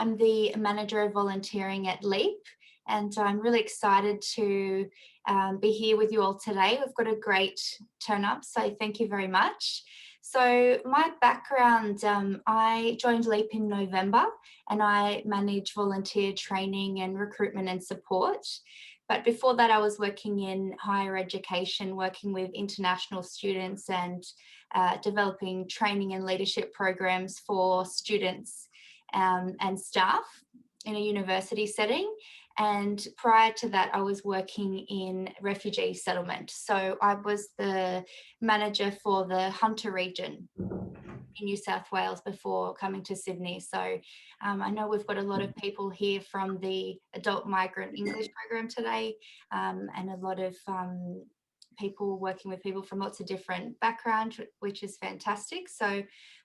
I'm the manager of volunteering at LEAP, and I'm really excited to be here with you all today. We've got a great turn up, so thank you very much. So my background, I joined LEAP in November, and I manage volunteer training and recruitment and support. But before that, I was working in higher education, working with international students and developing training and leadership programs for students and staff in a university setting. And prior to that, I was working in refugee settlement. So I was the manager for the Hunter region in New South Wales before coming to Sydney. So I know we've got a lot of people here from the Adult Migrant English program today, and a lot of people working with people from lots of different backgrounds, which is fantastic. So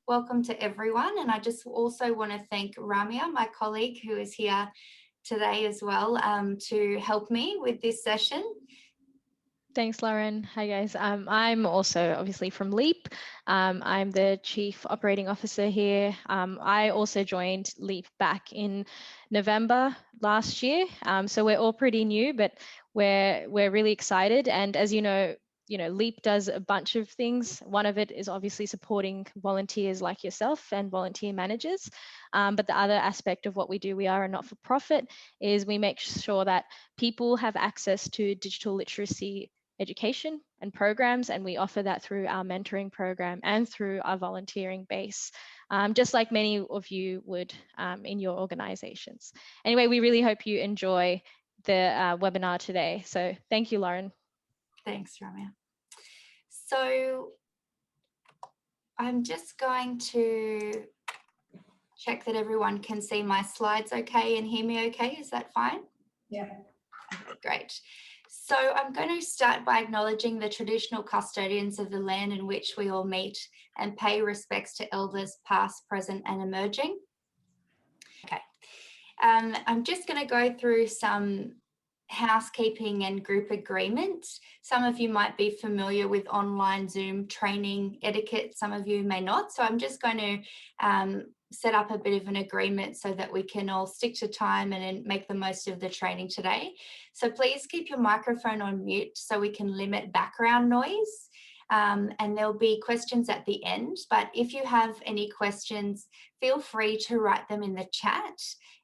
welcome to everyone. And I just also want to thank Ramya, my colleague, who is here today as well, to help me with this session. Thanks, Lauren. Hi, guys. I'm also obviously from LEAP. I'm the Chief Operating Officer here. I also joined LEAP back in November last year. So we're all pretty new, but we're really excited. And as you know, LEAP does a bunch of things. One of it is obviously supporting volunteers like yourself and volunteer managers. But the other aspect of what we do, we are a not-for-profit, is we make sure that people have access to digital literacy education and programs, and we offer that through our mentoring program and through our volunteering base, just like many of you would in your organizations. Anyway, we really hope you enjoy the webinar today. So thank you, Lauren. Thanks, Ramya. So I'm just going to check that everyone can see my slides okay and hear me okay. Is that fine? Yeah. Okay, great. So I'm going to start by acknowledging the traditional custodians of the land in which we all meet and pay respects to elders past, present and emerging. Okay, I'm just going to go through some housekeeping and group agreements. Some of you might be familiar with online Zoom training etiquette, some of you may not. So I'm just going to set up a bit of an agreement so that we can all stick to time and make the most of the training today. So please keep your microphone on mute so we can limit background noise. And there'll be questions at the end, but if you have any questions, feel free to write them in the chat,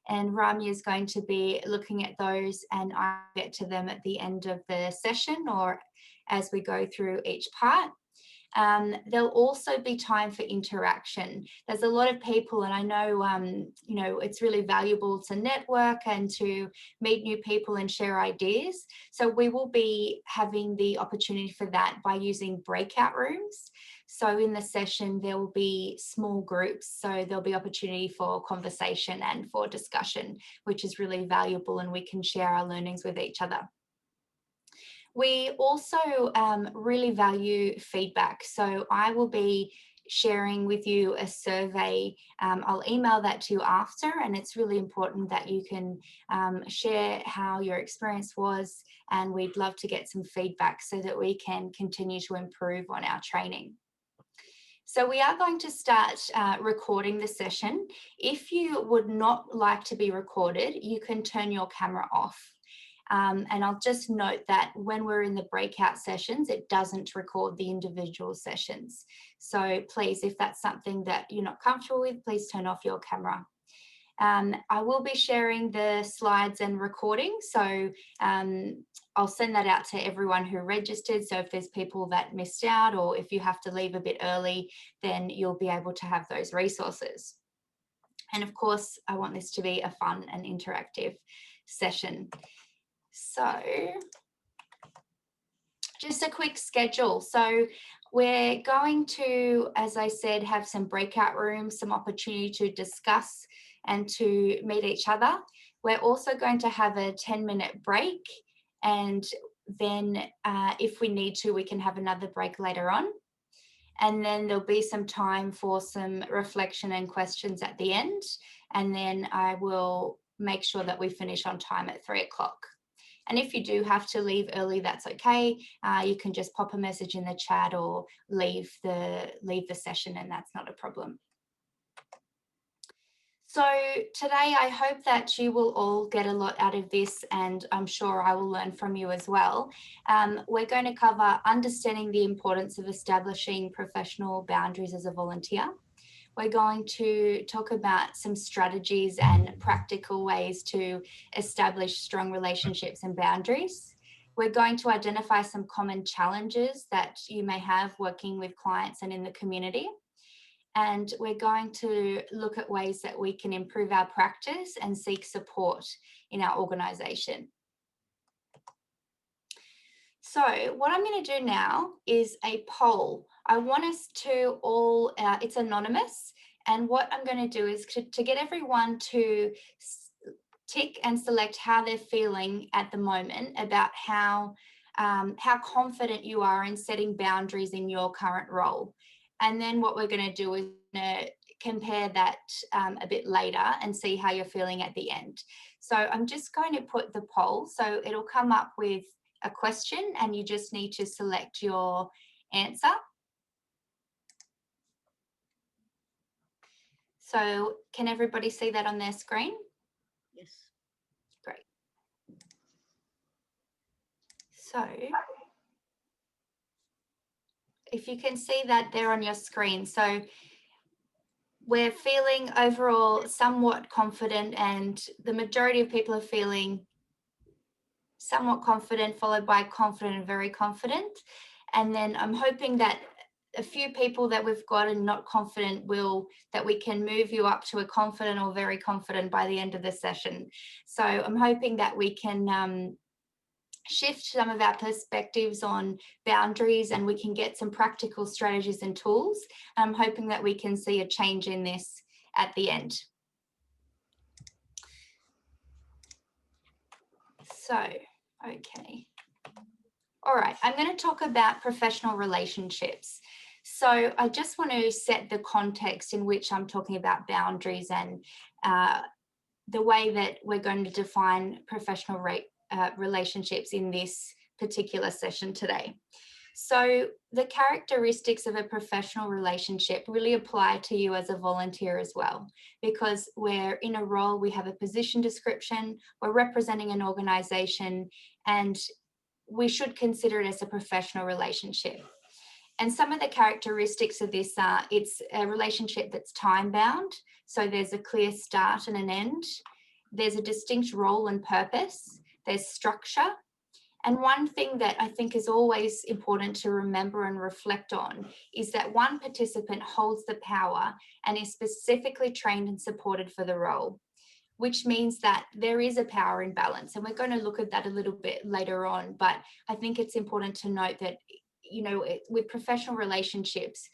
and Ramya is going to be looking at those, and I'll get to them at the end of the session or as we go through each part. There'll also be time for interaction. There's a lot of people, and I know, it's really valuable to network and to meet new people and share ideas. So we will be having the opportunity for that by using breakout rooms. So in the session, there will be small groups. So there'll be opportunity for conversation and for discussion, which is really valuable, and we can share our learnings with each other. We also really value feedback. So I will be sharing with you a survey. I'll email that to you after, and it's really important that you can share how your experience was, and we'd love to get some feedback so that we can continue to improve on our training. So we are going to start recording the session. If you would not like to be recorded, you can turn your camera off. And I'll just note that when we're in the breakout sessions, it doesn't record the individual sessions. So please, if that's something that you're not comfortable with, please turn off your camera. I will be sharing the slides and recording. So I'll send that out to everyone who registered. So if there's people that missed out, or if you have to leave a bit early, then you'll be able to have those resources. And of course, I want this to be a fun and interactive session. So just a quick schedule. So we're going to, as I said, have some breakout rooms, some opportunity to discuss and to meet each other. We're also going to have a 10-minute break, and then if we need to, we can have another break later on. And then there'll be some time for some reflection and questions at the end. And then I will make sure that we finish on time at 3 o'clock. And if you do have to leave early, that's okay. You can just pop a message in the chat or leave the session, and that's not a problem. So today I hope that you will all get a lot out of this, and I'm sure I will learn from you as well. We're going to cover understanding the importance of establishing professional boundaries as a volunteer. We're going to talk about some strategies and practical ways to establish strong relationships and boundaries. We're going to identify some common challenges that you may have working with clients and in the community. And we're going to look at ways that we can improve our practice and seek support in our organisation. So what I'm going to do now is a poll. I want us to all, it's anonymous, and what I'm going to do is to get everyone to tick and select how they're feeling at the moment about how confident you are in setting boundaries in your current role. And then what we're going to do is compare that a bit later and see how you're feeling at the end. So I'm just going to put the poll. So it'll come up with a question and you just need to select your answer. So can everybody see that on their screen? Yes. Great. So if you can see that there on your screen. So we're feeling overall somewhat confident, and the majority of people are feeling somewhat confident, followed by confident and very confident. And then I'm hoping that a few people that we've got and not confident that we can move you up to a confident or very confident by the end of the session. So I'm hoping that we can shift some of our perspectives on boundaries, and we can get some practical strategies and tools. I'm hoping that we can see a change in this at the end. So, okay. All right, I'm going to talk about professional relationships. So I just want to set the context in which I'm talking about boundaries and the way that we're going to define professional relationships in this particular session today. So the characteristics of a professional relationship really apply to you as a volunteer as well, because we're in a role, we have a position description, we're representing an organisation, and we should consider it as a professional relationship. And some of the characteristics of this are, it's a relationship that's time bound. So there's a clear start and an end. There's a distinct role and purpose. There's structure. And one thing that I think is always important to remember and reflect on is that one participant holds the power and is specifically trained and supported for the role, which means that there is a power imbalance. And we're going to look at that a little bit later on. But I think it's important to note that, you know, with professional relationships,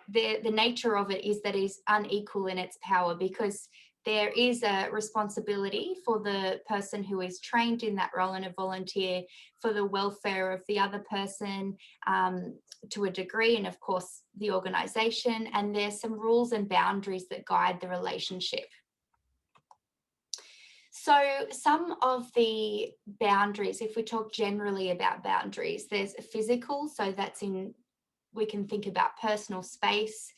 the nature of it is that it is unequal in its power, because there is a responsibility for the person who is trained in that role and a volunteer for the welfare of the other person to a degree, and of course the organisation. And there's some rules and boundaries that guide the relationship. So some of the boundaries, if we talk generally about boundaries, there's physical, so that's we can think about personal space,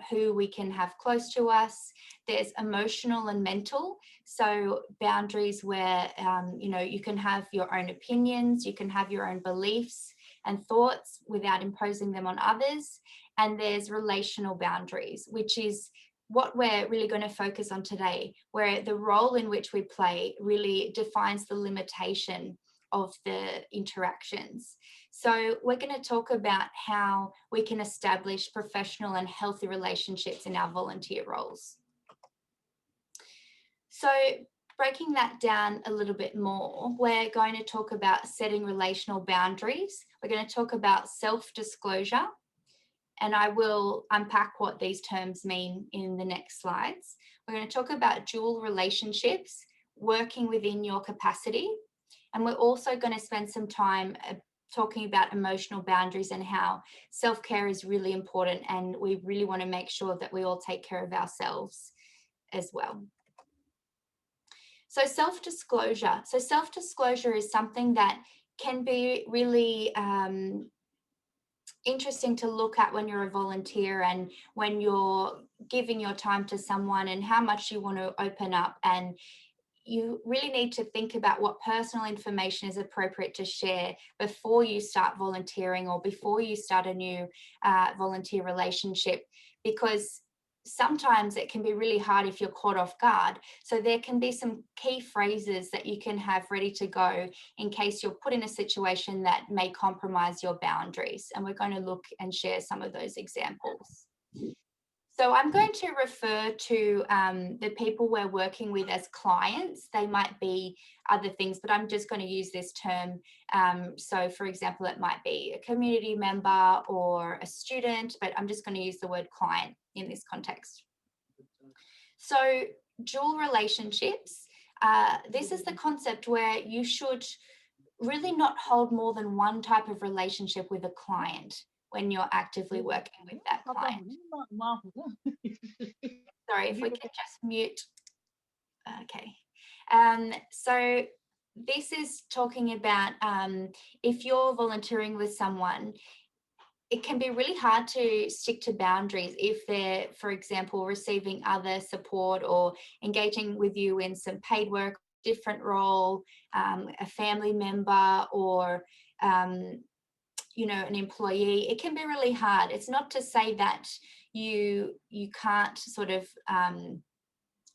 who we can have close to us. There's emotional and mental, so boundaries where, you know, you can have your own opinions, you can have your own beliefs and thoughts without imposing them on others. And there's relational boundaries, which is what we're really going to focus on today, where the role in which we play really defines the limitation of the interactions. So we're going to talk about how we can establish professional and healthy relationships in our volunteer roles. So breaking that down a little bit more, we're going to talk about setting relational boundaries. We're going to talk about self-disclosure, and I will unpack what these terms mean in the next slides. We're going to talk about dual relationships, working within your capacity. And we're also going to spend some time talking about emotional boundaries and how self-care is really important, and we really want to make sure that we all take care of ourselves as well. So self-disclosure. So self-disclosure is something that can be really interesting to look at when you're a volunteer and when you're giving your time to someone and how much you want to open up, and you really need to think about what personal information is appropriate to share before you start volunteering or before you start a new volunteer relationship, because sometimes it can be really hard if you're caught off guard. So there can be some key phrases that you can have ready to go in case you're put in a situation that may compromise your boundaries. And we're going to look and share some of those examples. So I'm going to refer to the people we're working with as clients. They might be other things, but I'm just going to use this term. So for example, it might be a community member or a student, but I'm just going to use the word client in this context. So dual relationships, this is the concept where you should really not hold more than one type of relationship with a client when you're actively working with that client. Sorry, if we can just mute. Okay. So this is talking about if you're volunteering with someone, it can be really hard to stick to boundaries if they're, for example, receiving other support or engaging with you in some paid work, different role, a family member, or an employee. It can be really hard. It's not to say that you can't sort of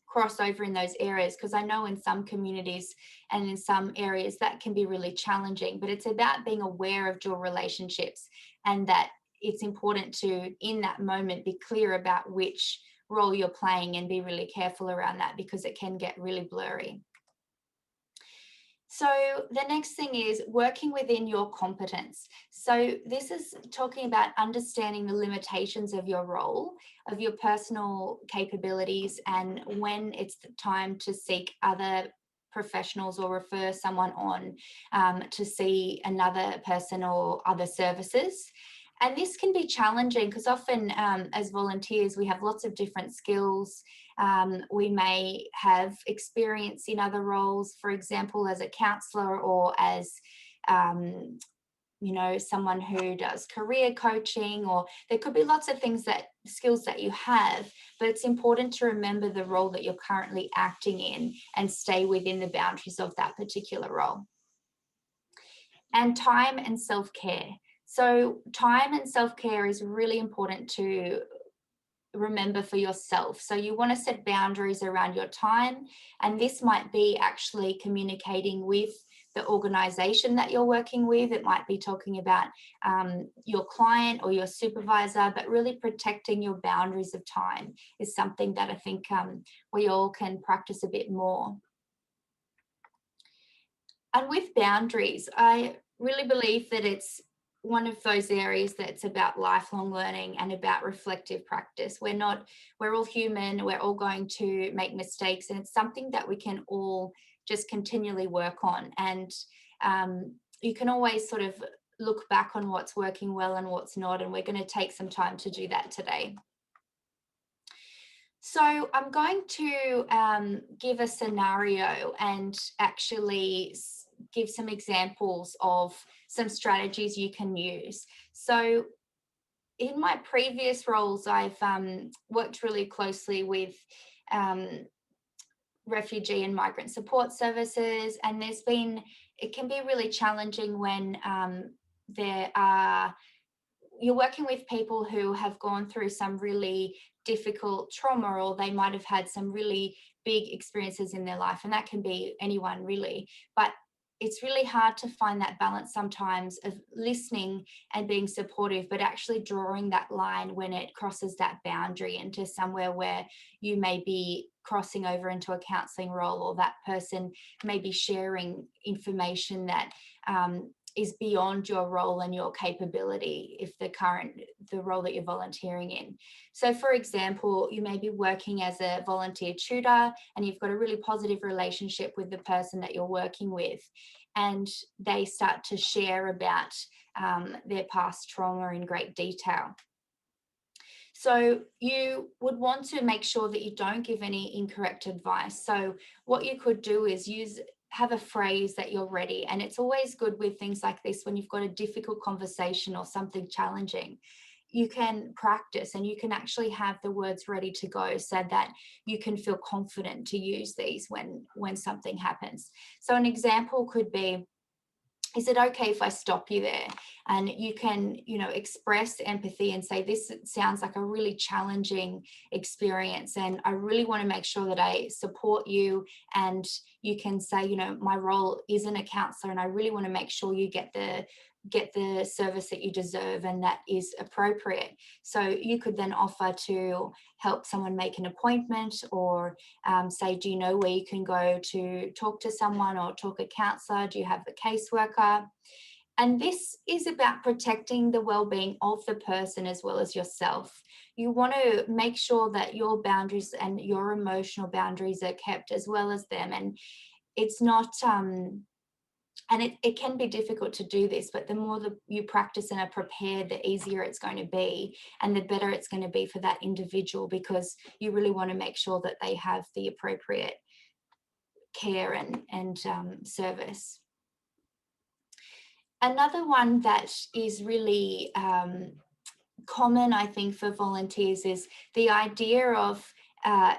cross over in those areas, because I know in some communities and in some areas that can be really challenging, but it's about being aware of dual relationships, and that it's important to, in that moment, be clear about which role you're playing and be really careful around that, because it can get really blurry. So the next thing is working within your competence. So this is talking about understanding the limitations of your role, of your personal capabilities, and when it's the time to seek other professionals or refer someone on to see another person or other services. And this can be challenging because often as volunteers, we have lots of different skills. We may have experience in other roles, for example, as a counsellor or as, someone who does career coaching, or there could be lots of skills that you have, but it's important to remember the role that you're currently acting in and stay within the boundaries of that particular role. And time and self-care. So time and self-care is really important to remember for yourself. So you want to set boundaries around your time, and this might be actually communicating with the organization that you're working with. It might be talking about your client or your supervisor, but really protecting your boundaries of time is something that I think we all can practice a bit more. And with boundaries, I really believe that it's one of those areas that's about lifelong learning and about reflective practice. We're all human, we're all going to make mistakes, and it's something that we can all just continually work on. And you can always sort of look back on what's working well and what's not, and we're going to take some time to do that today. So I'm going to give a scenario and actually give some examples of some strategies you can use. So in my previous roles, I've worked really closely with refugee and migrant support services, and it can be really challenging when you're working with people who have gone through some really difficult trauma, or they might have had some really big experiences in their life, and that can be anyone really. But it's really hard to find that balance sometimes of listening and being supportive, but actually drawing that line when it crosses that boundary into somewhere where you may be crossing over into a counselling role, or that person may be sharing information that is beyond your role and your capability if the role that you're volunteering in. So for example, you may be working as a volunteer tutor and you've got a really positive relationship with the person that you're working with, and they start to share about their past trauma in great detail. So you would want to make sure that you don't give any incorrect advice. So what you could do is have a phrase that you're ready. And it's always good with things like this when you've got a difficult conversation or something challenging, you can practice and you can actually have the words ready to go so that you can feel confident to use these when something happens. So an example could be, is it okay if I stop you there? And you can, express empathy and say, this sounds like a really challenging experience, and I really want to make sure that I support you. And you can say, my role isn't a counselor, and I really want to make sure you get the service that you deserve and that is appropriate. So you could then offer to help someone make an appointment, or say, do you know where you can go to talk to someone or talk a counsellor? Do you have a caseworker? And this is about protecting the well-being of the person as well as yourself. You want to make sure that your boundaries and your emotional boundaries are kept as well as them. And it's not and it can be difficult to do this, but the more that you practice and are prepared, the easier it's going to be, and the better it's going to be for that individual, because you really want to make sure that they have the appropriate care and service. Another one that is really common, I think, for volunteers is the idea of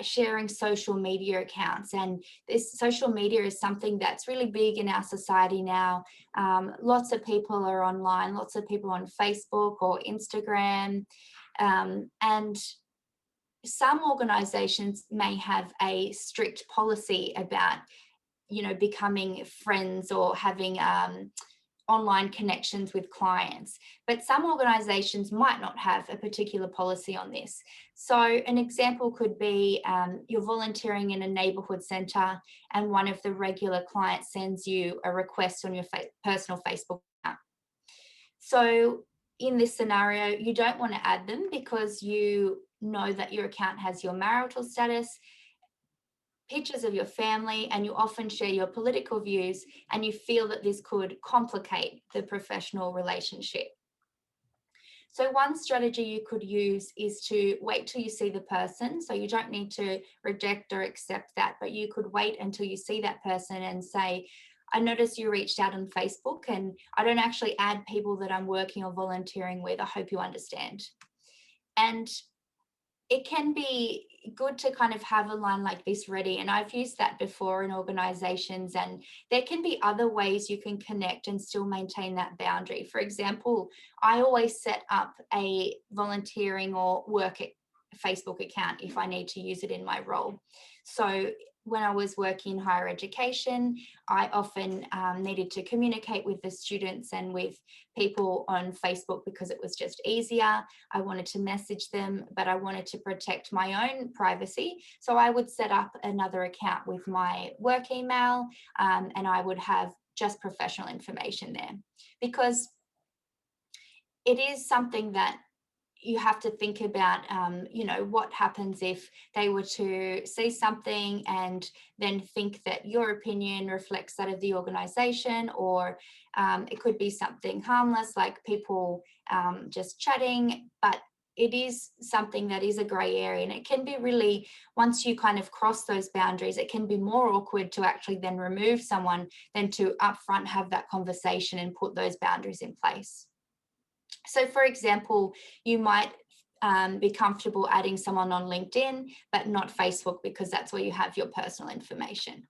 sharing social media accounts. And this social media is something that's really big in our society now. Lots of people are online, lots of people on Facebook or Instagram. And some organizations may have a strict policy about, becoming friends or having online connections with clients, but some organizations might not have a particular policy on this. So an example could be you're volunteering in a neighborhood center and one of the regular clients sends you a request on your personal Facebook account. So in this scenario, you don't want to add them because you know that your account has your marital status, pictures of your family, and you often share your political views, and you feel that this could complicate the professional relationship. So one strategy you could use is to wait till you see the person. So you don't need to reject or accept that, but you could wait until you see that person and say, I noticed you reached out on Facebook, and I don't actually add people that I'm working or volunteering with. I hope you understand. And it can be good to kind of have a line like this ready. And I've used that before in organizations, and there can be other ways you can connect and still maintain that boundary. For example, I always set up a volunteering or work Facebook account if I need to use it in my role. So when I was working in higher education, I often needed to communicate with the students and with people on Facebook because it was just easier. I wanted to message them, but I wanted to protect my own privacy. So I would set up another account with my work email, and I would have just professional information there, because it is something that you have to think about, what happens if they were to see something and then think that your opinion reflects that of the organization, or it could be something harmless like people just chatting, but it is something that is a grey area, and it can be really, once you kind of cross those boundaries, it can be more awkward to actually then remove someone than to upfront have that conversation and put those boundaries in place. So for example, you might be comfortable adding someone on LinkedIn, but not Facebook, because that's where you have your personal information.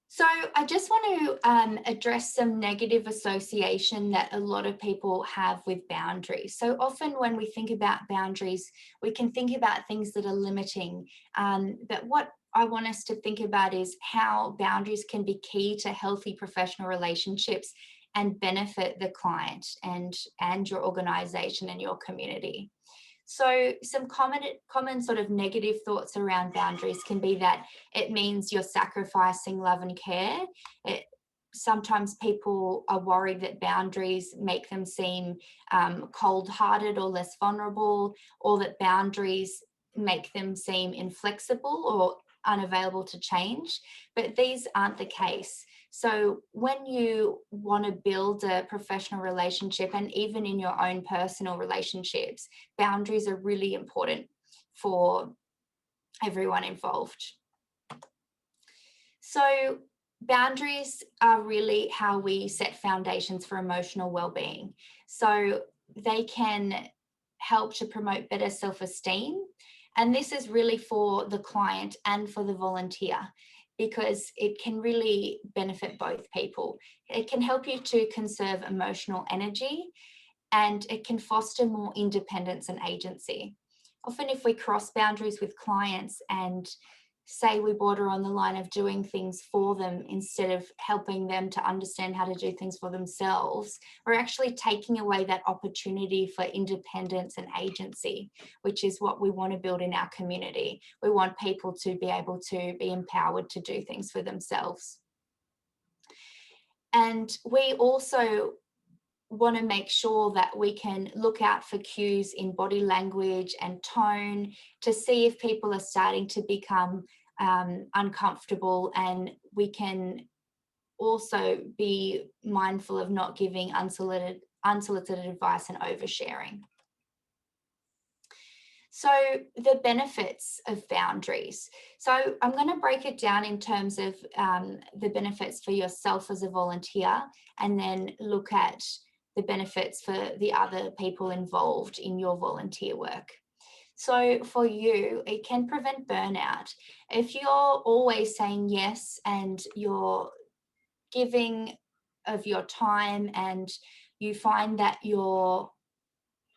So I just want to address some negative association that a lot of people have with boundaries. So often when we think about boundaries, we can think about things that are limiting, but what I want us to think about is how boundaries can be key to healthy professional relationships and benefit the client and your organization and your community. So some common sort of negative thoughts around boundaries can be that it means you're sacrificing love and care. Sometimes people are worried that boundaries make them seem cold-hearted or less vulnerable, or that boundaries make them seem inflexible or unavailable to change, but these aren't the case. So when you want to build a professional relationship, and even in your own personal relationships, boundaries are really important for everyone involved. So boundaries are really how we set foundations for emotional well-being. So they can help to promote better self-esteem. And this is really for the client and for the volunteer, because it can really benefit both people. It can help you to conserve emotional energy, and it can foster more independence and agency. Often, if we cross boundaries with clients and say we border on the line of doing things for them instead of helping them to understand how to do things for themselves, we're actually taking away that opportunity for independence and agency, which is what we want to build in our community. We want people to be able to be empowered to do things for themselves. And we also want to make sure that we can look out for cues in body language and tone to see if people are starting to become uncomfortable, and we can also be mindful of not giving unsolicited advice and oversharing. So the benefits of boundaries. So I'm going to break it down in terms of the benefits for yourself as a volunteer, and then look at the benefits for the other people involved in your volunteer work. So for you, it can prevent burnout. If you're always saying yes and you're giving of your time, and you find that you're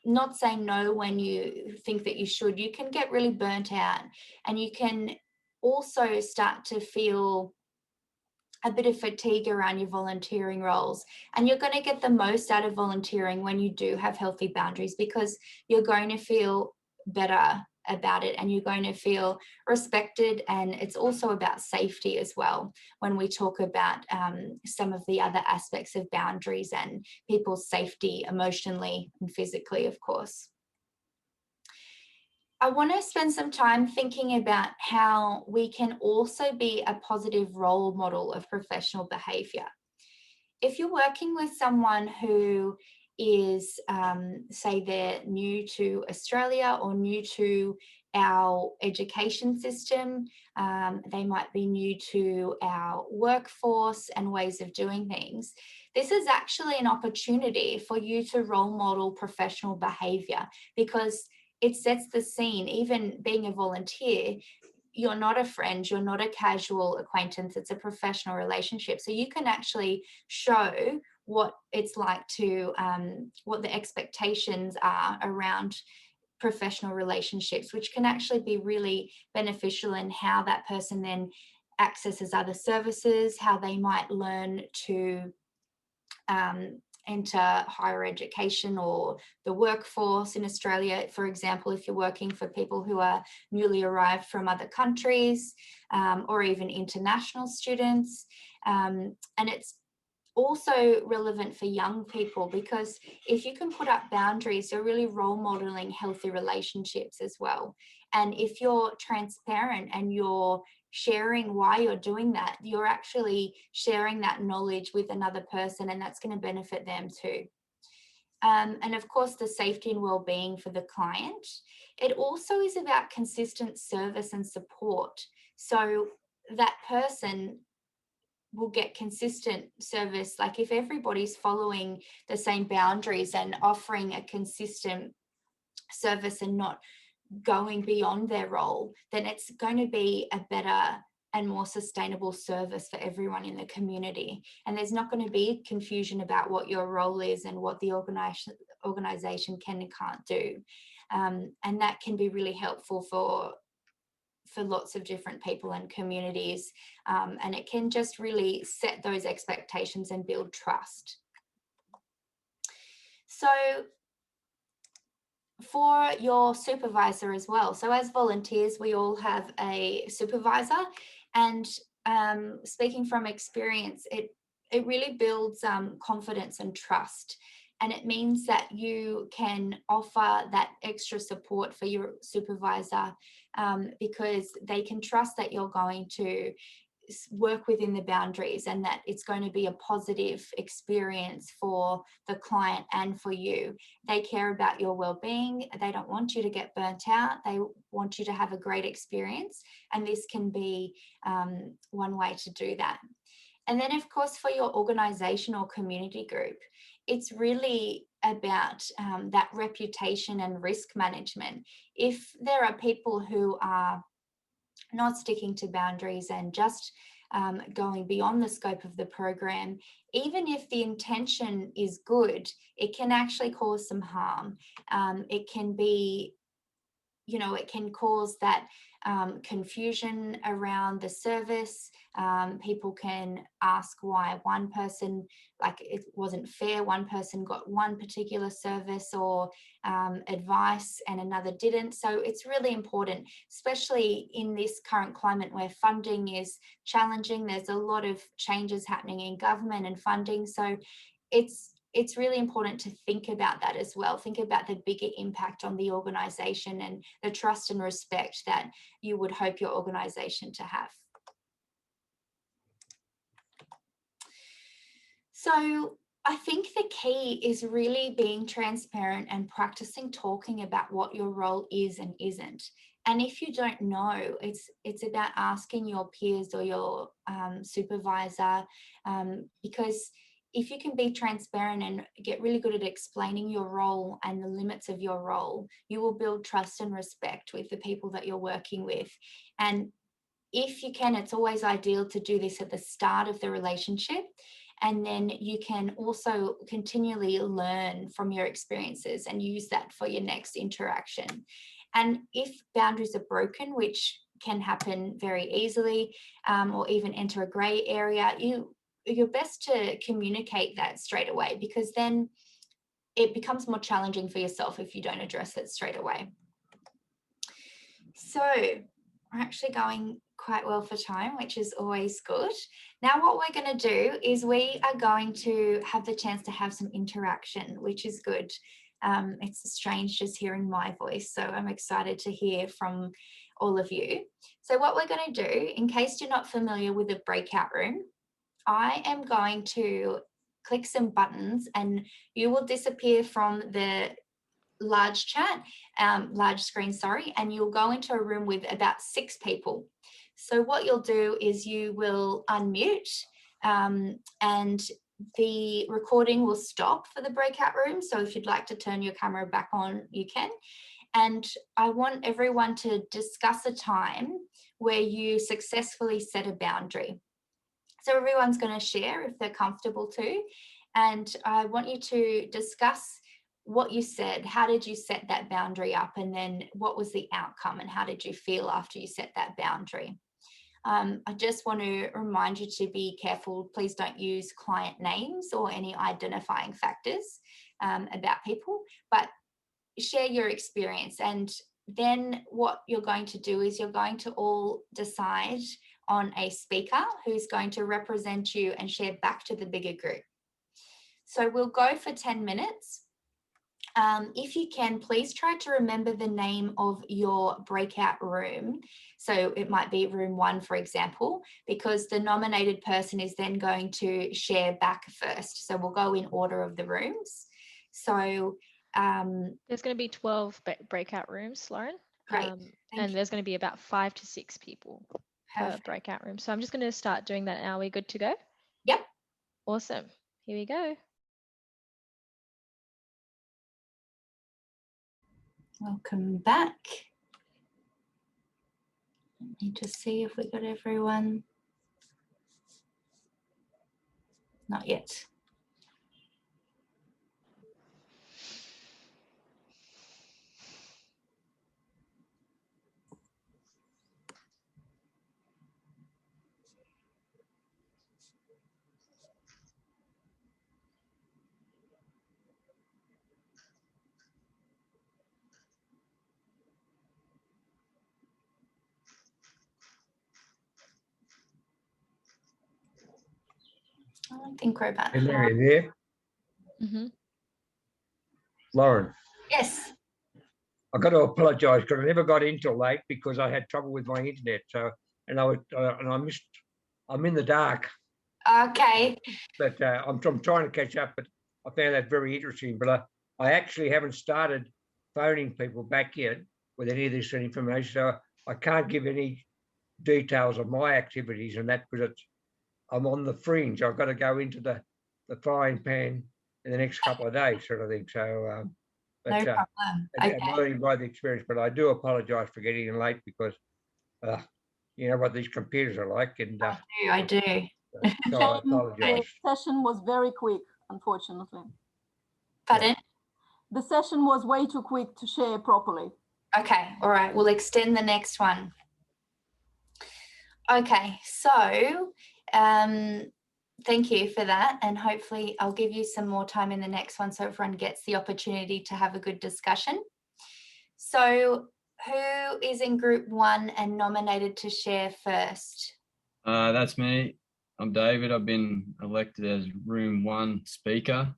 not saying no when you think that you should, you can get really burnt out, and you can also start to feel a bit of fatigue around your volunteering roles. And you're going to get the most out of volunteering when you do have healthy boundaries, because you're going to feel better about it and you're going to feel respected. And it's also about safety as well, when we talk about some of the other aspects of boundaries and people's safety emotionally and physically, of course. I want to spend some time thinking about how we can also be a positive role model of professional behaviour. If you're working with someone who is, say, they're new to Australia or new to our education system, they might be new to our workforce and ways of doing things. This is actually an opportunity for you to role model professional behaviour, because it sets the scene. Even being a volunteer, you're not a friend, you're not a casual acquaintance, it's a professional relationship. So you can actually show what it's like to, what the expectations are around professional relationships, which can actually be really beneficial in how that person then accesses other services, how they might learn to enter higher education or the workforce in Australia. For example, if you're working for people who are newly arrived from other countries, or even international students. And it's also relevant for young people, because if you can put up boundaries, you're really role modeling healthy relationships as well. And if you're transparent and you're sharing why you're doing that, you're actually sharing that knowledge with another person, and that's going to benefit them too. And of course, the safety and well-being for the client. It also is about consistent service and support. So that person will get consistent service. Like if everybody's following the same boundaries and offering a consistent service and not going beyond their role, then it's going to be a better and more sustainable service for everyone in the community. And there's not going to be confusion about what your role is and what the organization can and can't do. And that can be really helpful for lots of different people and communities. And it can just really set those expectations and build trust. So for your supervisor as well. So as volunteers, we all have a supervisor, and speaking from experience, it really builds confidence and trust. And it means that you can offer that extra support for your supervisor, because they can trust that you're going to work within the boundaries and that it's going to be a positive experience for the client and for you. They care about your well-being. They don't want you to get burnt out. They want you to have a great experience. And this can be one way to do that. And then, of course, for your organization or community group, it's really about that reputation and risk management. If there are people who are not sticking to boundaries and just going beyond the scope of the program, even if the intention is good, it can actually cause some harm. It can be, it can cause that confusion around the service. People can ask why one person, like it wasn't fair, one person got one particular service or advice and another didn't. So it's really important, especially in this current climate where funding is challenging. There's a lot of changes happening in government and funding. So it's really important to think about that as well. Think about the bigger impact on the organisation and the trust and respect that you would hope your organisation to have. So I think the key is really being transparent and practicing talking about what your role is and isn't. And if you don't know, it's about asking your peers or your supervisor, because if you can be transparent and get really good at explaining your role and the limits of your role, you will build trust and respect with the people that you're working with. And if you can, it's always ideal to do this at the start of the relationship. And then you can also continually learn from your experiences and use that for your next interaction. And if boundaries are broken, which can happen very easily, or even enter a grey area, you're best to communicate that straight away, because then it becomes more challenging for yourself if you don't address it straight away. So we're actually going quite well for time, which is always good. Now what we're going to do is we are going to have the chance to have some interaction, which is good. It's strange just hearing my voice, so I'm excited to hear from all of you. So what we're going to do, in case you're not familiar with a breakout room, I am going to click some buttons and you will disappear from the large chat, large screen, sorry, and you'll go into a room with about 6 people. So what you'll do is you will unmute and the recording will stop for the breakout room. So if you'd like to turn your camera back on, you can. And I want everyone to discuss a time where you successfully set a boundary. So everyone's going to share if they're comfortable to. And I want you to discuss what you said. How did you set that boundary up? And then what was the outcome and how did you feel after you set that boundary? I just want to remind you to be careful. Please don't use client names or any identifying factors about people, but share your experience. And then what you're going to do is you're going to all decide on a speaker who's going to represent you and share back to the bigger group. So we'll go for 10 minutes. If you can, please try to remember the name of your breakout room. So it might be room 1, for example, because the nominated person is then going to share back first. So we'll go in order of the rooms. So there's going to be 12 breakout rooms, Lauren. Great. And there's going to be about 5 to 6 people per breakout room. So I'm just going to start doing that now. Are we good to go? Yep. Awesome. Here we go. Welcome back. Let me just see if we got everyone. Not yet. I think we're about. Hello there. Mm-hmm. Lauren. Yes. I've got to apologise because I never got in till late because I had trouble with my internet. So, and I missed. I'm in the dark. Okay. But I'm trying to catch up. But I found that very interesting. But I actually haven't started phoning people back yet with any of this information. So I can't give any details of my activities and that because I'm on the fringe. I've got to go into the frying pan in the next couple of days, sort of thing. So, No problem. I'm Okay. learning by the experience, but I do apologise for getting in late because you know what these computers are like, and I do. so I The apologise. session was very quick, unfortunately. Pardon? The session was way too quick to share properly. Okay, all right, we'll extend the next one. Okay, so thank you for that, and hopefully I'll give you some more time in the next one so everyone gets the opportunity to have a good discussion. So who is in group 1 and nominated to share first? That's me. I'm David. I've been elected as room 1 speaker.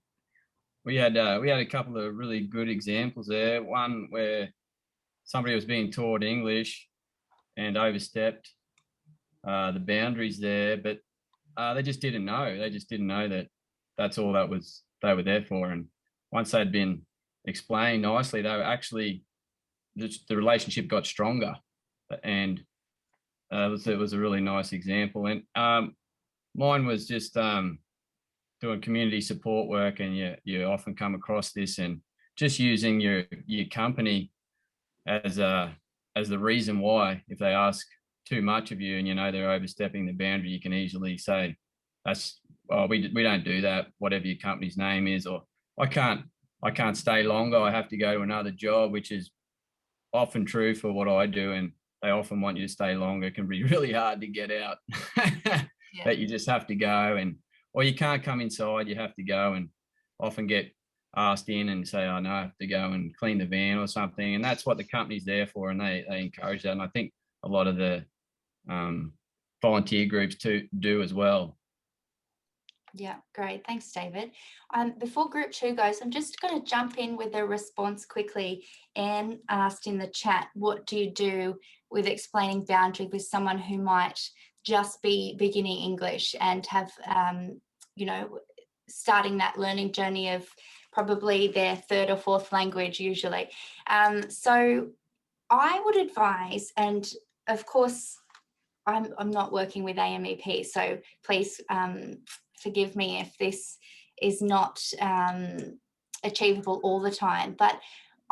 We had a couple of really good examples there. One where somebody was being taught English and overstepped the boundaries there, but they just didn't know. They just didn't know that that's all that was they were there for. And once they'd been explained nicely, they were actually the relationship got stronger, and it was a really nice example. And mine was just doing community support work, and you often come across this, and just using your company as the reason why. If they ask too much of you and you know they're overstepping the boundary, you can easily say, we don't do that, whatever your company's name is, or I can't stay longer, I have to go to another job, which is often true for what I do, and they often want you to stay longer. It can be really hard to get out. That you just have to go, or you can't come inside, you have to go, and often get asked in and say, oh no, I have to go and clean the van or something. And that's what the company's there for, and they encourage that. And I think a lot of the volunteer groups do as well. Yeah, great. Thanks, David. Before group 2 goes, I'm just going to jump in with a response quickly. Anne asked in the chat, what do you do with explaining boundary with someone who might just be beginning English and have, starting that learning journey of probably their 3rd or 4th language usually. So I would advise, and of course, I'm not working with AMEP, so please forgive me if this is not achievable all the time, but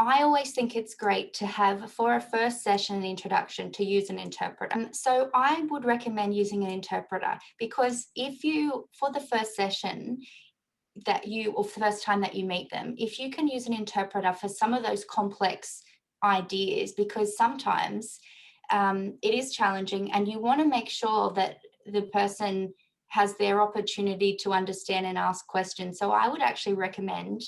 I always think it's great to have, for a first session, an introduction, to use an interpreter. So I would recommend using an interpreter, because if you, for the first session or the first time that you meet them, if you can use an interpreter for some of those complex ideas, because sometimes it is challenging, and you want to make sure that the person has their opportunity to understand and ask questions. So I would actually recommend,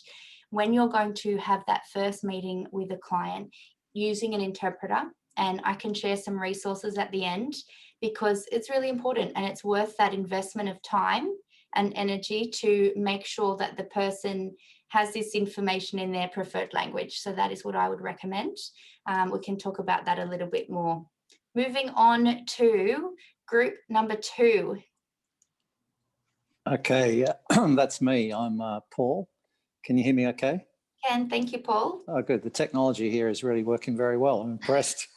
when you're going to have that first meeting with a client, using an interpreter. And I can share some resources at the end, because it's really important, and it's worth that investment of time and energy to make sure that the person has this information in their preferred language. So that is what I would recommend. We can talk about that a little bit more. Moving on to group number 2. Okay, that's me. I'm Paul. Can you hear me okay? Ken, thank you, Paul. Oh, good. The technology here is really working very well. I'm impressed.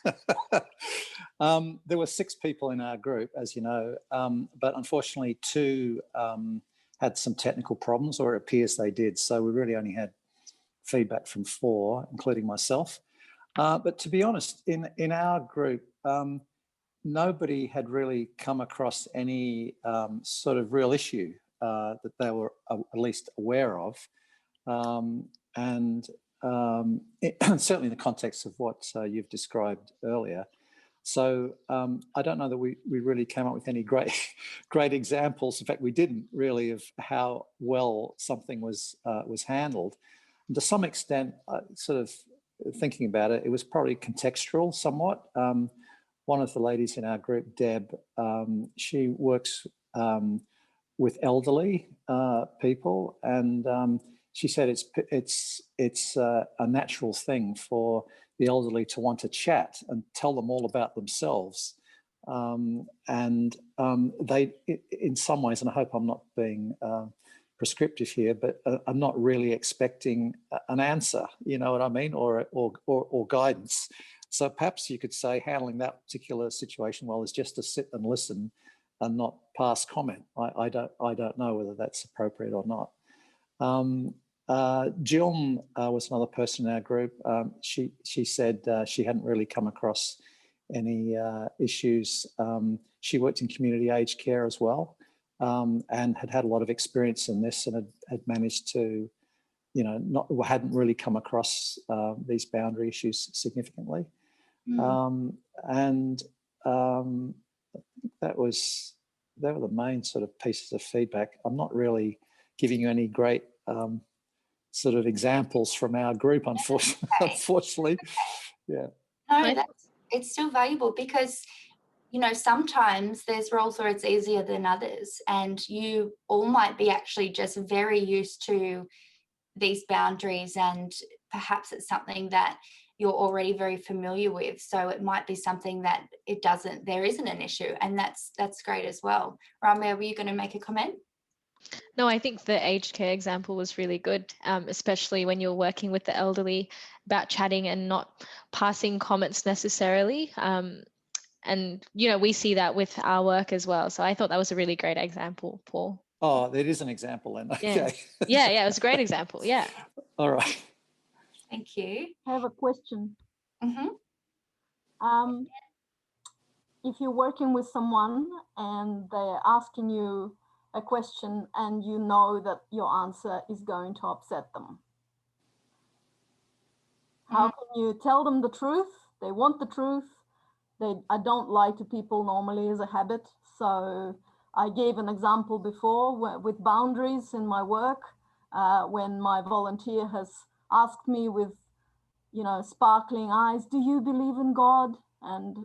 There were 6 people in our group, as you know, but unfortunately 2 had some technical problems, or it appears they did. So we really only had feedback from 4, including myself. But to be honest, in our group, nobody had really come across any sort of real issue that they were at least aware of. And certainly in the context of what you've described earlier. So I don't know that we really came up with any great examples. In fact, we didn't really, of how well something was handled. And to some extent, sort of thinking about it, it was probably contextual somewhat. One of the ladies in our group, Deb, she works with elderly people, and she said it's a natural thing for the elderly to want to chat and tell them all about themselves. They, in some ways, and I hope I'm not being prescriptive here, but I'm not really expecting an answer, you know what I mean, or guidance. So perhaps you could say handling that particular situation well is just to sit and listen and not pass comment. I don't know whether that's appropriate or not. Jill was another person in our group. She said she hadn't really come across any issues. She worked in community aged care as well, and had a lot of experience in this, and had managed to, hadn't really come across these boundary issues significantly. And I think they were the main sort of pieces of feedback. I'm not really giving you any great sort of examples from our group, unfortunately. Yeah. No, it's still valuable because, sometimes there's roles where it's easier than others, and you all might be actually just very used to these boundaries, and perhaps it's something that you're already very familiar with. So it might be something that there isn't an issue, and that's great as well. Ramya, were you going to make a comment? No, I think the aged care example was really good, especially when you're working with the elderly, about chatting and not passing comments necessarily. And, we see that with our work as well. So I thought that was a really great example, Paul. Oh, that is an example then. Okay. Yeah, it was a great example. Yeah. All right. Thank you. I have a question. Mm-hmm. If you're working with someone and they're asking you a question and you know that your answer is going to upset them, how can you tell them the truth? They want the truth. I don't lie to people normally as a habit. So I gave an example before with boundaries in my work, when my volunteer has asked me with, sparkling eyes, do you believe in God? And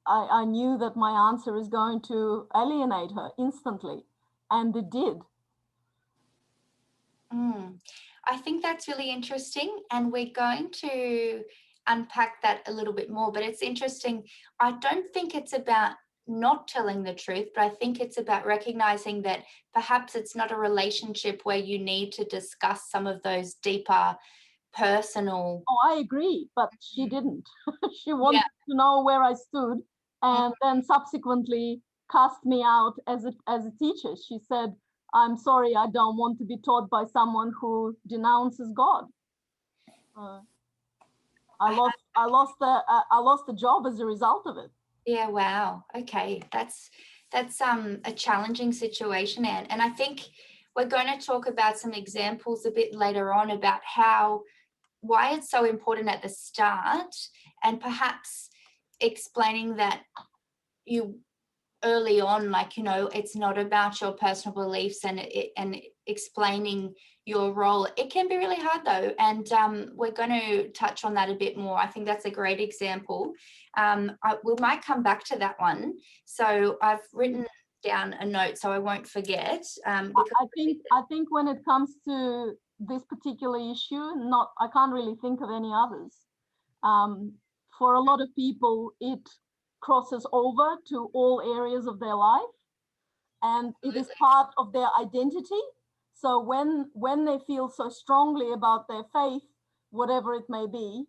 I knew that my answer is going to alienate her instantly, and it did. I think that's really interesting, and we're going to unpack that a little bit more, but it's interesting. I don't think it's about not telling the truth, but I think it's about recognizing that perhaps it's not a relationship where you need to discuss some of those deeper personal. Oh, I agree, but she didn't. She wanted to know where I stood, and then subsequently cast me out as a teacher. She said, I'm sorry, I don't want to be taught by someone who denounces God. I lost the job as a result of it. Yeah, wow. Okay, that's a challenging situation, Anne. And I think we're going to talk about some examples a bit later on about why it's so important at the start, and perhaps explaining that you early on, it's not about your personal beliefs, and explaining your role. It can be really hard though, and we're going to touch on that a bit more. I think that's a great example. We might come back to that one. So I've written down a note so I won't forget. I think when it comes to this particular issue, I can't really think of any others. For a lot of people, it crosses over to all areas of their life, and it is part of their identity. So when they feel so strongly about their faith, whatever it may be,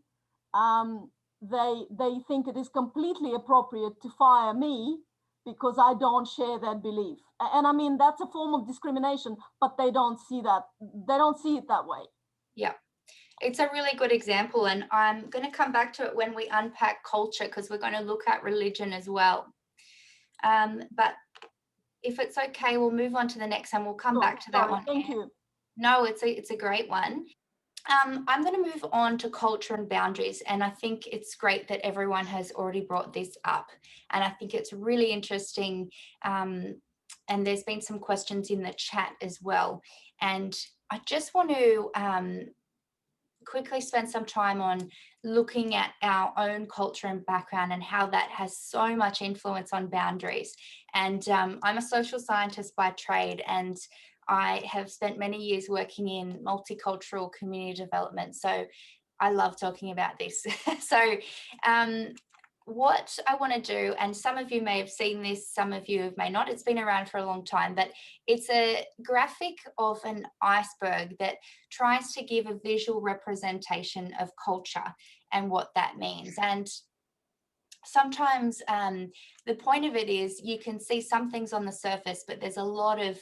they think it is completely appropriate to fire me because I don't share that belief. And I mean, that's a form of discrimination, but they don't see it that way. Yeah. It's a really good example, and I'm going to come back to it when we unpack culture, because we're going to look at religion as well. But if it's okay, we'll move on to the next one. We'll come back to that one. Thank you. No, it's a great one. I'm going to move on to culture and boundaries, and I think it's great that everyone has already brought this up, and I think it's really interesting. And there's been some questions in the chat as well, and I just want to quickly spend some time on looking at our own culture and background and how that has so much influence on boundaries. And I'm a social scientist by trade, and I have spent many years working in multicultural community development. So I love talking about this. So what I want to do, and some of you may have seen this, some of you may not, it's been around for a long time, but it's a graphic of an iceberg that tries to give a visual representation of culture and what that means. And sometimes the point of it is you can see some things on the surface, but there's a lot of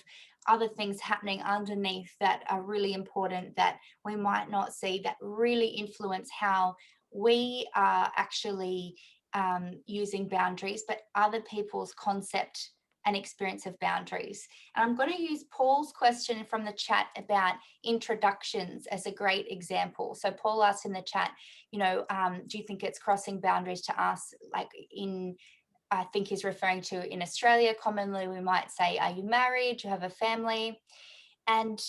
other things happening underneath that are really important that we might not see, that really influence how we are actually using boundaries, but other people's concept and experience of boundaries. And I'm going to use Paul's question from the chat about introductions as a great example. So Paul asked in the chat, you know, do you think it's crossing boundaries to ask, like in, I think he's referring to in Australia, commonly we might say, are you married? Do you have a family? And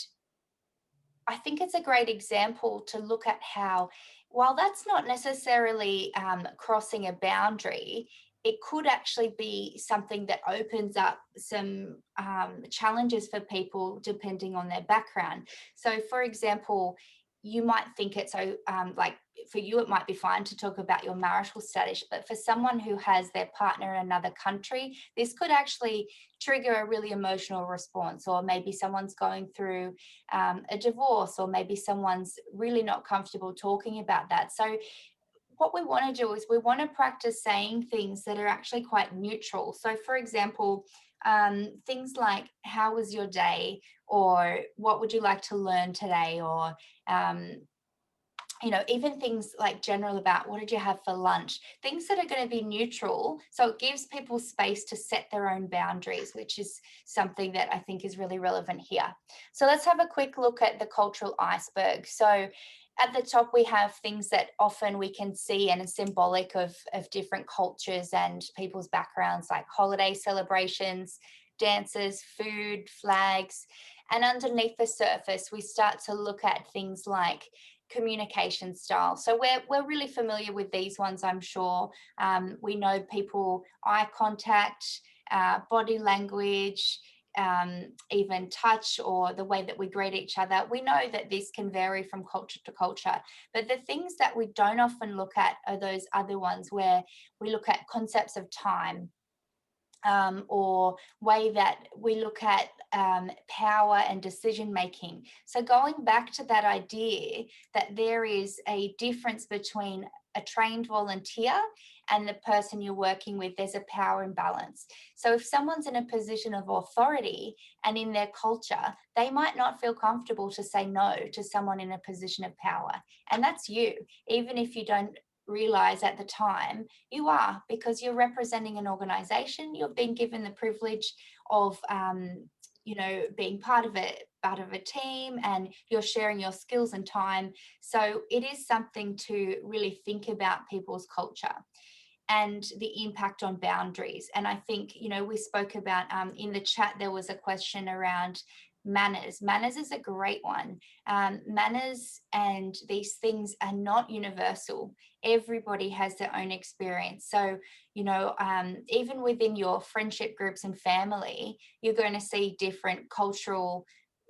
I think it's a great example to look at how, while that's not necessarily crossing a boundary, it could actually be something that opens up some challenges for people depending on their background. So, for example, you might think it's so like for you, it might be fine to talk about your marital status, but for someone who has their partner in another country, this could actually trigger a really emotional response, or maybe someone's going through a divorce, or maybe someone's really not comfortable talking about that. So what we want to do is we want to practice saying things that are actually quite neutral. So for example, things like, how was your day? Or what would you like to learn today? Or you know, even things like general about what did you have for lunch, things that are going to be neutral. So it gives people space to set their own boundaries, which is something that I think is really relevant here. So let's have a quick look at the cultural iceberg. So at the top, we have things that often we can see and are symbolic of different cultures and people's backgrounds, like holiday celebrations, dances, food, flags. And underneath the surface, we start to look at things like communication style. So we're really familiar with these ones, I'm sure. We know people, eye contact, body language, even touch, or the way that we greet each other. We know that this can vary from culture to culture, but the things that we don't often look at are those other ones where we look at concepts of time, or way that we look at power and decision making. So going back to that idea that there is a difference between a trained volunteer and the person you're working with, there's a power imbalance. So if someone's in a position of authority and in their culture, they might not feel comfortable to say no to someone in a position of power. And that's you, even if you don't realize at the time you are, because you're representing an organization, you've been given the privilege of you know, being part of a team, and you're sharing your skills and time. So it is something to really think about people's culture and the impact on boundaries. And I think, you know, we spoke about in the chat, there was a question around manners. Manners is a great one. Manners and these things are not universal. Everybody has their own experience. So, you know, even within your friendship groups and family, you're going to see different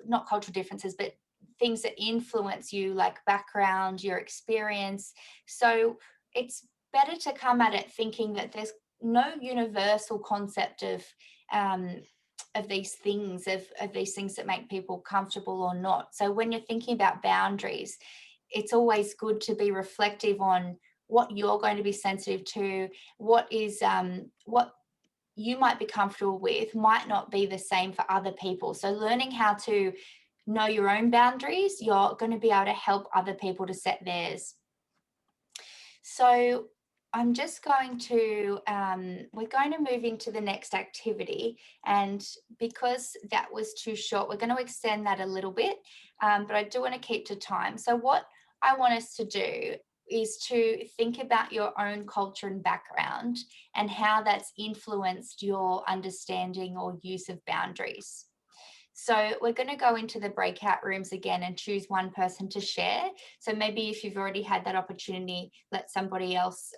not cultural differences, but things that influence you, like background, your experience. So it's better to come at it thinking that there's no universal concept of these things, of these things that make people comfortable or not. So when you're thinking about boundaries, it's always good to be reflective on what you're going to be sensitive to, what you might be comfortable with might not be the same for other people. So learning how to know your own boundaries, you're going to be able to help other people to set theirs. So I'm just going to, we're going to move into the next activity, and because that was too short, we're going to extend that a little bit, but I do want to keep to time. So what I want us to do is to think about your own culture and background and how that's influenced your understanding or use of boundaries. So we're going to go into the breakout rooms again and choose one person to share. So maybe if you've already had that opportunity, let somebody else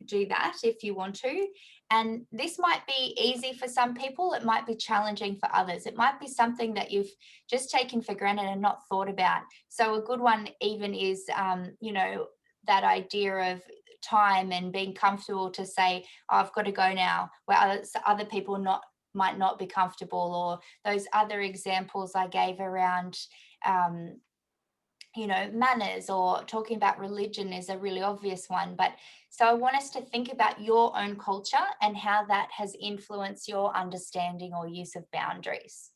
do that if you want to. And this might be easy for some people. It might be challenging for others. It might be something that you've just taken for granted and not thought about. So a good one even is, you know, that idea of time and being comfortable to say, oh, I've got to go now, where other people might not be comfortable, or those other examples I gave around, you know, manners, or talking about religion is a really obvious one. But so I want us to think about your own culture and how that has influenced your understanding or use of boundaries.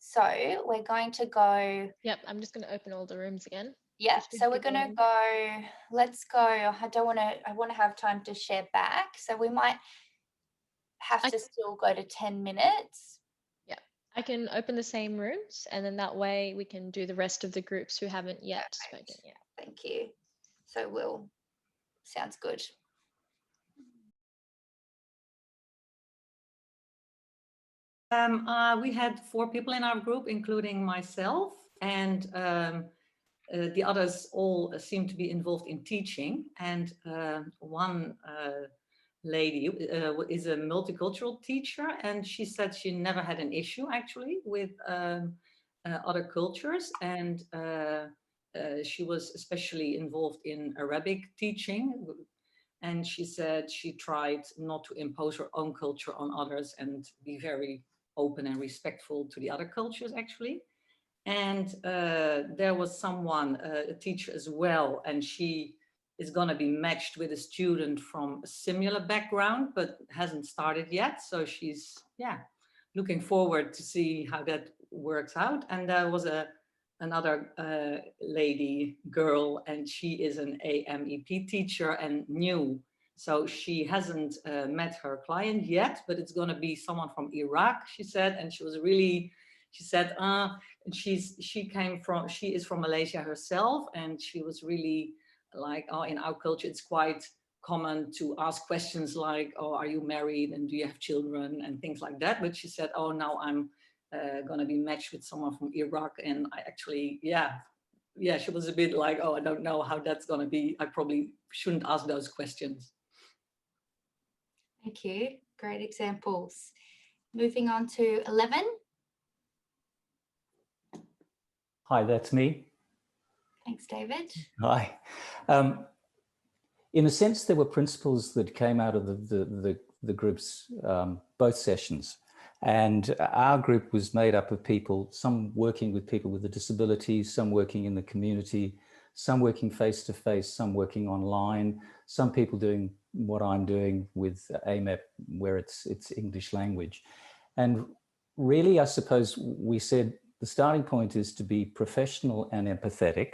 So we're going to go. Yep, I'm just going to open all the rooms again. Yep, so we're going to go, let's go. I want to have time to share back. So we might have to still go to 10 minutes. Yeah, I can open the same rooms, and then that way we can do the rest of the groups who haven't yet spoken. Yeah. Thank you. So sounds good. We had 4 people in our group, including myself, and the others all seem to be involved in teaching. And one lady is a multicultural teacher, and she said she never had an issue actually with other cultures, and she was especially involved in Arabic teaching. And she said she tried not to impose her own culture on others and be very open and respectful to the other cultures actually. And there was someone, a teacher as well, and she is going to be matched with a student from a similar background, but hasn't started yet. So she's, looking forward to see how that works out. And there was another girl, and she is an AMEP teacher and new. So she hasn't met her client yet, but it's going to be someone from Iraq, she said. And she was really, she said, she is from Malaysia herself. And she was really like, oh, in our culture, it's quite common to ask questions like, oh, are you married and do you have children and things like that. But she said, oh, now I'm going to be matched with someone from Iraq. And I actually, she was a bit like, oh, I don't know how that's going to be. I probably shouldn't ask those questions. Thank you. Great examples. Moving on to 11. Hi, that's me. Thanks, David. Hi. In a sense, there were principles that came out of the groups, both sessions. And our group was made up of people, some working with people with a disability, some working in the community, some working face-to-face, some working online, some people doing what I'm doing with AMEP, where it's English language. And really, I suppose we said the starting point is to be professional and empathetic,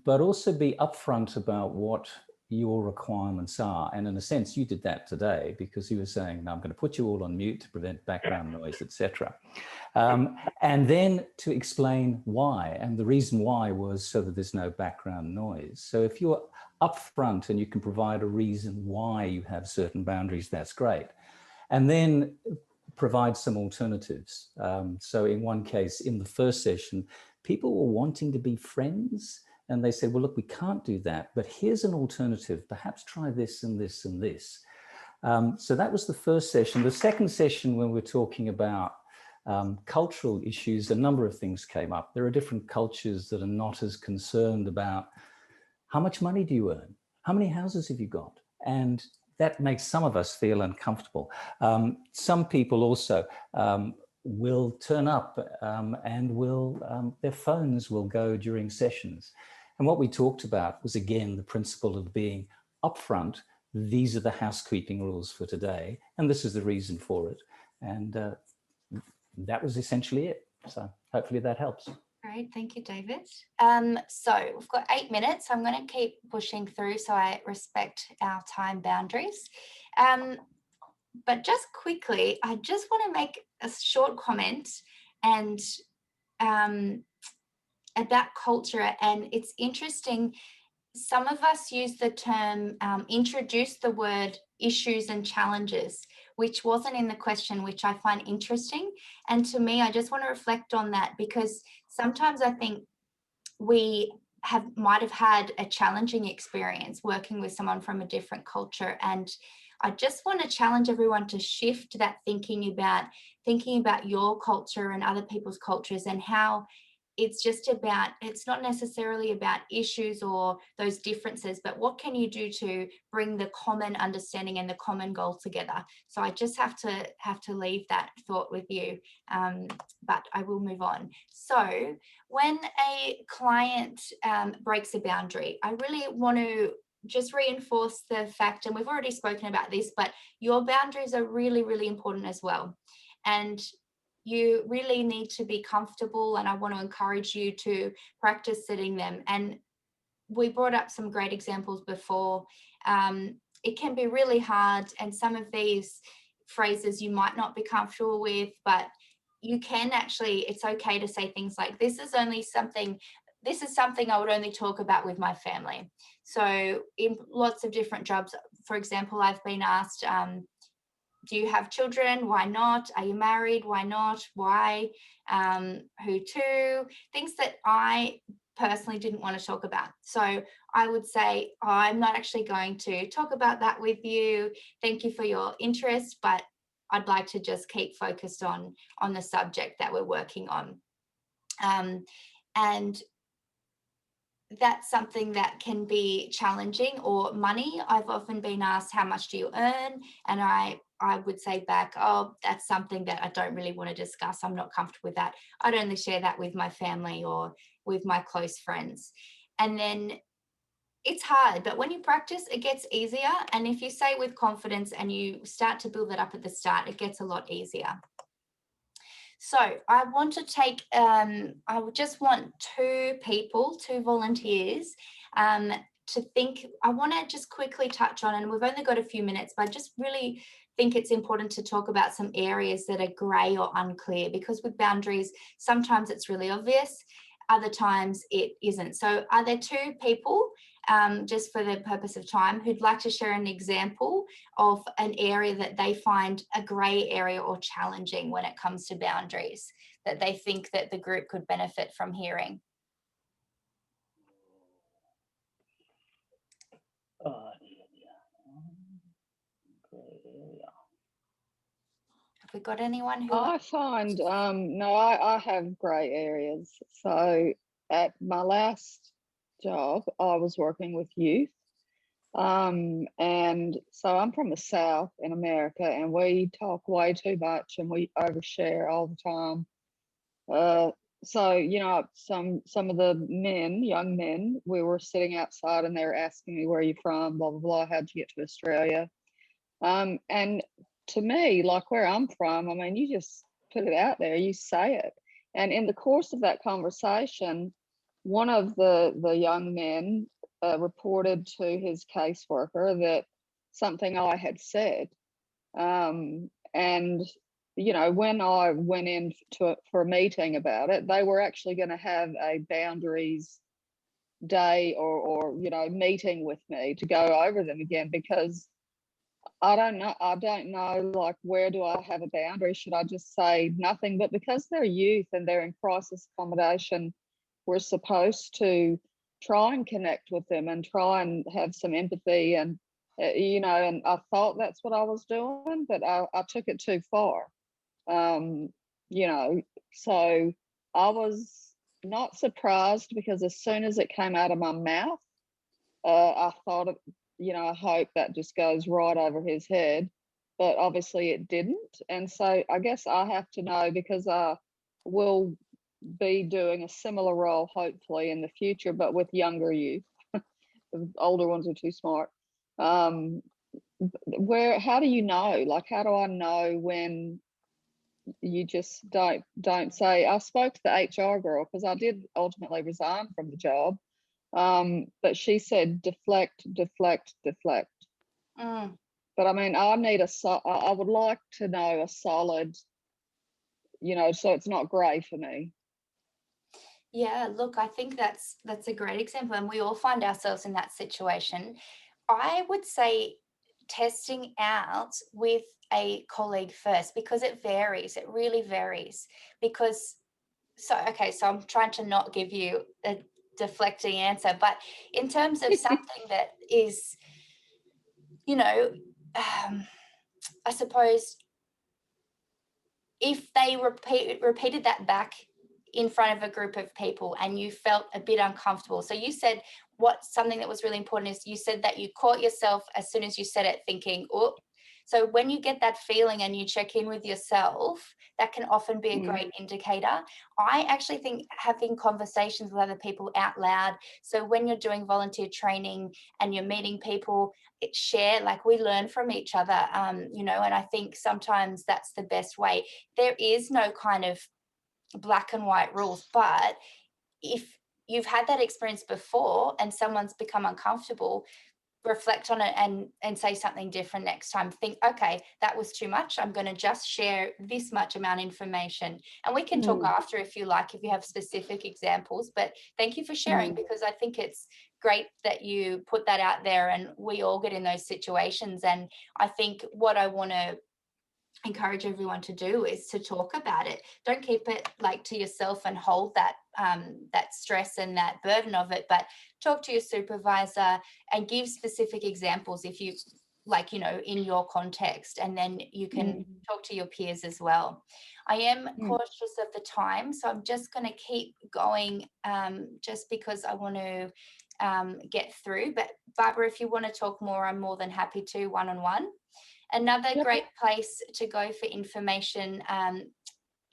but also be upfront about what your requirements are. And in a sense, you did that today because you were saying, no, I'm going to put you all on mute to prevent background noise, etc. And then to explain why. And the reason why was so that there's no background noise. So if you're upfront and you can provide a reason why you have certain boundaries, that's great. And then provide some alternatives. So in one case, in the first session, people were wanting to be friends. And they said, well, look, we can't do that, but here's an alternative. Perhaps try this and this and this. So that was the first session. The second session, when we're talking about cultural issues, a number of things came up. There are different cultures that are not as concerned about how much money do you earn? How many houses have you got? And that makes some of us feel uncomfortable. Some people also will turn up and their phones will go during sessions. And what we talked about was, again, the principle of being upfront. These are the housekeeping rules for today, and this is the reason for it. And that was essentially it. So hopefully that helps. Great, thank you, David. So we've got 8 minutes. I'm going to keep pushing through so I respect our time boundaries. But just quickly, I just want to make a short comment and about culture. And it's interesting, some of us use the term, introduce the word issues and challenges, which wasn't in the question, which I find interesting. And to me, I just want to reflect on that, because sometimes I think we might have had a challenging experience working with someone from a different culture. And I just want to challenge everyone to shift that thinking about your culture and other people's cultures, and how it's not necessarily about issues or those differences, but what can you do to bring the common understanding and the common goal together. So I just have to leave that thought with you, but I will move on. So when a client breaks a boundary, I really want to just reinforce the fact, and we've already spoken about this, but your boundaries are really, really important as well. And you really need to be comfortable, and I want to encourage you to practice setting them. And we brought up some great examples before. It can be really hard, and some of these phrases you might not be comfortable with, but you can actually, it's okay to say things like, this is something I would only talk about with my family. So in lots of different jobs, for example, I've been asked, do you have children? Why not? Are you married? Why not? Why? Who to? Things that I personally didn't want to talk about. So I would say, oh, I'm not actually going to talk about that with you. Thank you for your interest, but I'd like to just keep focused on the subject that we're working on. And that's something that can be challenging. Or money, I've often been asked, how much do you earn? And I would say back, oh, that's something that I don't really want to discuss. I'm not comfortable with that. I'd only share that with my family or with my close friends. And then it's hard, but when you practice, it gets easier. And if you say it with confidence and you start to build it up at the start, it gets a lot easier. So I want to take, I would just want two volunteers to think. I want to just quickly touch on, and we've only got a few minutes, but I just really think it's important to talk about some areas that are grey or unclear, because with boundaries, sometimes it's really obvious, other times it isn't. So are there two people, just for the purpose of time, who'd like to share an example of an area that they find a grey area or challenging when it comes to boundaries, that they think that the group could benefit from hearing? Have we got anyone who... I find, I have grey areas. So at my last job, I was working with youth. And so I'm from the South in America, and we talk way too much and we overshare all the time. So, you know, some of the men, young men, we were sitting outside and they were asking me, where are you from? Blah, blah, blah. How'd you get to Australia? And to me, like where I'm from, I mean, you just put it out there, you say it. And in the course of that conversation, one of the young men reported to his caseworker that something I had said. And, you know, when I went in for a meeting about it, they were actually going to have a boundaries day or, you know, meeting with me to go over them again, because I don't know, like, where do I have a boundary? Should I just say nothing? But because they're youth and they're in crisis accommodation, we're supposed to try and connect with them and try and have some empathy. And, you know, and I thought that's what I was doing, but I took it too far. You know, so I was not surprised, because as soon as it came out of my mouth, I thought, you know, I hope that just goes right over his head, but obviously it didn't. And so I guess I have to know, because I will be doing a similar role hopefully in the future, but with younger youth. The older ones are too smart. How do you know? Like, how do I know when you just don't say? I spoke to the HR girl, because I did ultimately resign from the job. But she said deflect, deflect, deflect. But I mean, I would like to know a solid, you know, so it's not grey for me. Yeah, look, I think that's a great example, and we all find ourselves in that situation. I would say testing out with a colleague first, because it varies. It really varies. Because, so I'm trying to not give you a deflecting answer, but in terms of something that is, you know, I suppose if they repeated that back in front of a group of people and you felt a bit uncomfortable. So you said something that was really important is you said that you caught yourself as soon as you said it thinking, oh, So when you get that feeling and you check in with yourself, that can often be a great indicator. I actually think having conversations with other people out loud. So when you're doing volunteer training and you're meeting people, share, like we learn from each other, you know, and I think sometimes that's the best way. There is no kind of black and white rules, but if you've had that experience before and someone's become uncomfortable, reflect on it and say something different next time. Think, okay, that was too much. I'm going to just share this much amount of information. And we can talk after if you like, if you have specific examples. But thank you for sharing, because I think it's great that you put that out there, and we all get in those situations. And I think what I want to encourage everyone to do is to talk about it. Don't keep it like to yourself and hold that that stress and that burden of it, but talk to your supervisor and give specific examples if you like, you know, in your context, and then you can talk to your peers as well. I am cautious of the time, so I'm just going to keep going just because I want to get through. But Barbara, if you want to talk more, I'm more than happy to one-on-one. Another great place to go for information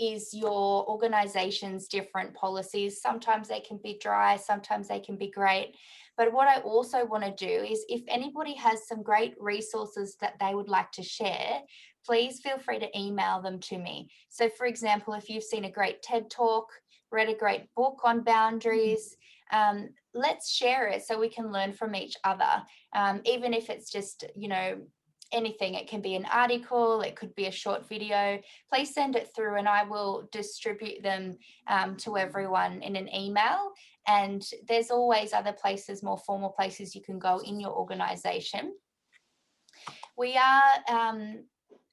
is your organization's different policies. Sometimes they can be dry, sometimes they can be great. But what I also want to do is, if anybody has some great resources that they would like to share, please feel free to email them to me. So for example, if you've seen a great TED Talk, read a great book on boundaries, let's share it so we can learn from each other. Even if it's just, you know, anything. It can be an article, it could be a short video. Please send it through and I will distribute them to everyone in an email. And there's always other places, more formal places you can go in your organization. We are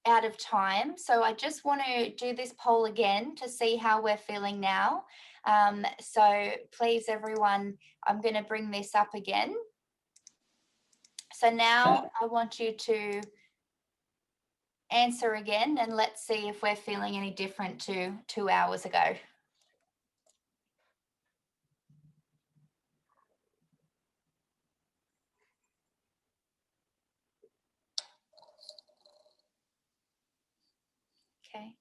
out of time, so I just want to do this poll again to see how we're feeling now. So please, everyone, I'm going to bring this up again. So now I want you to answer again, and let's see if we're feeling any different to 2 hours ago. Okay.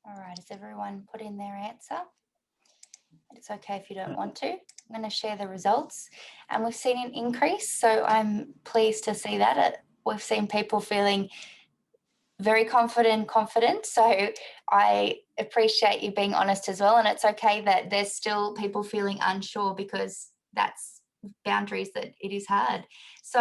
All right, has everyone put in their answer? It's okay if you don't want to. I'm going to share the results, and we've seen an increase, so I'm pleased to see that. We've seen people feeling very confident, so I appreciate you being honest as well. And it's okay that there's still people feeling unsure, because that's boundaries, that it is hard. So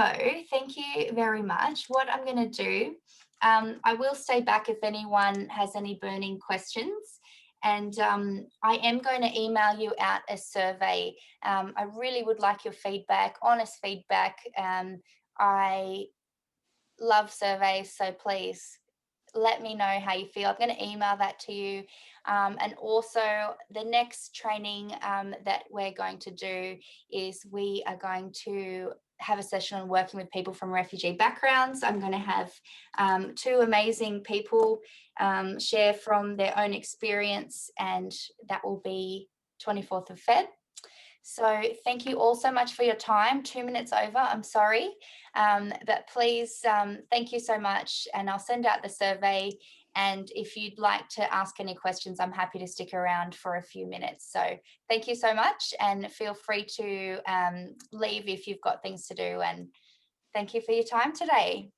thank you very much. What I'm going to do, I will stay back if anyone has any burning questions. And I am going to email you out a survey. I really would like your feedback, honest feedback. I love surveys, so please let me know how you feel. I'm going to email that to you. And also the next training that we're going to do is we are going to have a session on working with people from refugee backgrounds. I'm going to have two amazing people share from their own experience, and that will be 24th of Feb. So thank you all so much for your time. 2 minutes over, I'm sorry. But please, thank you so much. And I'll send out the survey. And if you'd like to ask any questions, I'm happy to stick around for a few minutes. So thank you so much, and feel free to leave if you've got things to do. And thank you for your time today.